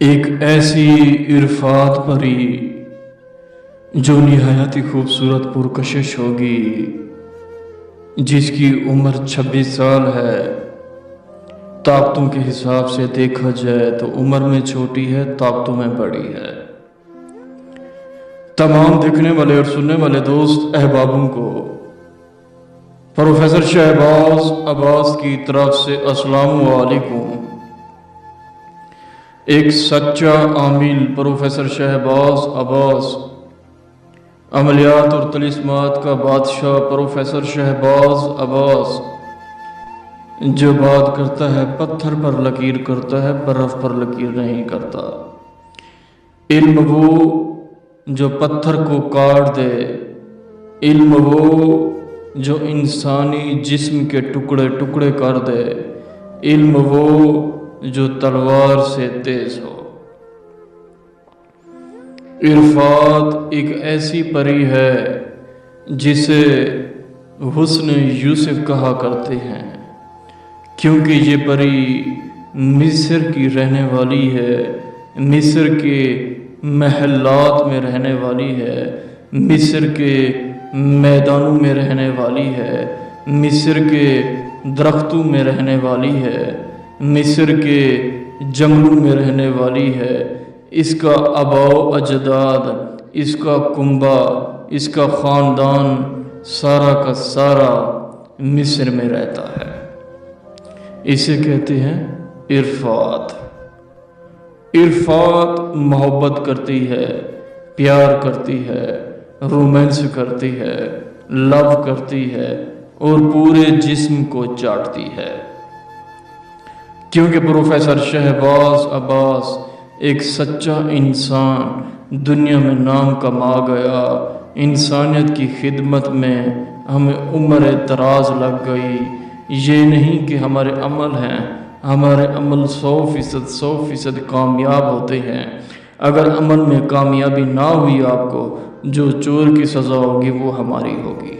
ایک ایسی عرفات پری جو نہایت ہی خوبصورت پرکشش ہوگی، جس کی عمر 26 سال ہے۔ طاقتوں کے حساب سے دیکھا جائے تو عمر میں چھوٹی ہے، طاقتوں میں بڑی ہے۔ تمام دیکھنے والے اور سننے والے دوست احبابوں کو پروفیسر شہباز عباس کی طرف سے السلام علیکم۔ ایک سچا عامل پروفیسر شہباز عباس، عملیات اور طلسمات کا بادشاہ پروفیسر شہباز عباس، جو بات کرتا ہے پتھر پر لکیر کرتا ہے، برف پر لکیر نہیں کرتا۔ علم وہ جو پتھر کو کاٹ دے، علم وہ جو انسانی جسم کے ٹکڑے ٹکڑے کر دے، علم وہ جو تلوار سے تیز ہو۔ عرفات ایک ایسی پری ہے جسے حسن یوسف کہا کرتے ہیں، کیونکہ یہ پری مصر کی رہنے والی ہے، مصر کے محلات میں رہنے والی ہے، مصر کے میدانوں میں رہنے والی ہے، مصر کے درختوں میں رہنے والی ہے، مصر کے جنگلوں میں رہنے والی ہے۔ اس کا آباء و اجداد، اس کا کنبہ، اس کا خاندان سارا کا سارا مصر میں رہتا ہے۔ اسے کہتے ہیں عرفات۔ عرفات محبت کرتی ہے، پیار کرتی ہے، رومانس کرتی ہے، لو کرتی ہے اور پورے جسم کو چاٹتی ہے، کیونکہ پروفیسر شہباز عباس ایک سچا انسان دنیا میں نام کما گیا۔ انسانیت کی خدمت میں ہمیں عمر دراز لگ گئی۔ یہ نہیں کہ ہمارے عمل ہیں، ہمارے عمل 100% کامیاب ہوتے ہیں۔ اگر عمل میں کامیابی نہ ہوئی آپ کو، جو چور کی سزا ہوگی وہ ہماری ہوگی،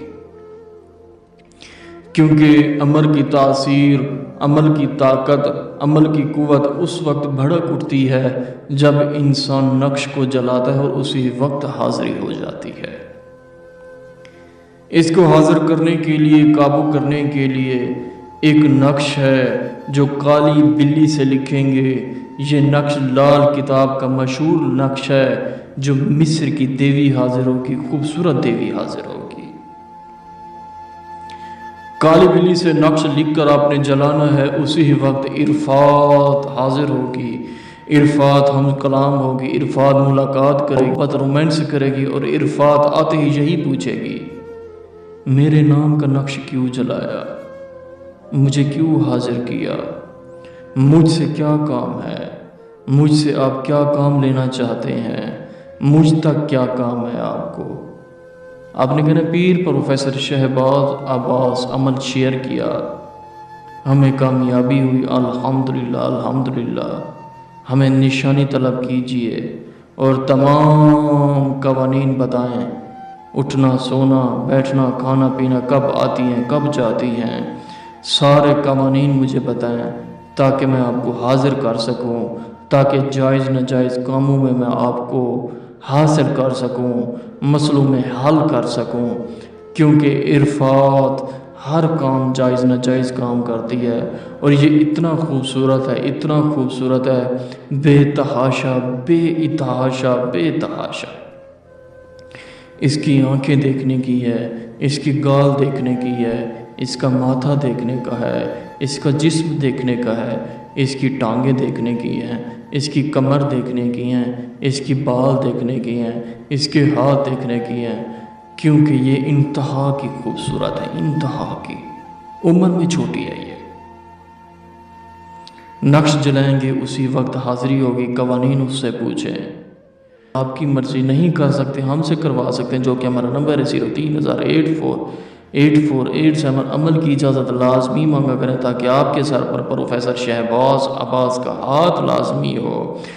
کیونکہ عمل کی تاثیر، عمل کی طاقت، عمل کی قوت اس وقت بھڑک اٹھتی ہے جب انسان نقش کو جلاتا ہے اور اسی وقت حاضری ہو جاتی ہے۔ اس کو حاضر کرنے کے لیے، قابو کرنے کے لیے ایک نقش ہے جو کالی بلی سے لکھیں گے۔ یہ نقش لال کتاب کا مشہور نقش ہے جو مصر کی دیوی حاضر ہوگی، خوبصورت دیوی حاضر ہوگی۔ کالی بلی سے نقش لکھ کر آپ نے جلانا ہے، اسی وقت عرفات حاضر ہوگی، عرفات ہم کلام ہوگی، عرفات ملاقات کرے گی، عرفات رومانس کرے گی، اور عرفات آتے ہی یہی پوچھے گی، میرے نام کا نقش کیوں جلایا، مجھے کیوں حاضر کیا، مجھ سے کیا کام ہے، مجھ سے آپ کیا کام لینا چاہتے ہیں، مجھ تک کیا کام ہے آپ کو۔ آپ نے کہنا پیر پروفیسر شہباز عباس عمل شیئر کیا، ہمیں کامیابی ہوئی، الحمدللہ الحمدللہ، ہمیں نشانی طلب کیجئے اور تمام قوانین بتائیں، اٹھنا سونا بیٹھنا کھانا پینا کب آتی ہیں کب جاتی ہیں، سارے قوانین مجھے بتائیں تاکہ میں آپ کو حاضر کر سکوں، تاکہ جائز ناجائز کاموں میں میں آپ کو حاصل کر سکوں، مسئلوں میں حل کر سکوں، کیونکہ عرفات ہر کام جائز ناجائز کام کرتی ہے۔ اور یہ اتنا خوبصورت ہے، اتنا خوبصورت ہے، بے تحاشا بے اتحاشا بے تحاشا۔ اس کی آنکھیں دیکھنے کی ہے، اس کی گال دیکھنے کی ہے، اس کا ماتھا دیکھنے کا ہے، اس کا جسم دیکھنے کا ہے، اس کی ٹانگیں دیکھنے کی ہیں، اس کی کمر دیکھنے کی ہیں، اس کی بال دیکھنے کی ہیں، اس کے ہاتھ دیکھنے کی ہیں، کیونکہ یہ انتہا کی خوبصورت ہے، انتہا کی، عمر میں چھوٹی ہے۔ یہ نقش جلائیں گے اسی وقت حاضری ہوگی، قوانین اس سے پوچھیں، آپ کی مرضی نہیں کر سکتے، ہم سے کروا سکتے ہیں، جو کہ ہمارا نمبر ہے 03,084,84,87۔ عمل کی اجازت لازمی مانگا کریں تاکہ آپ کے سر پر پروفیسر شہباز عباس کا ہاتھ لازمی ہو۔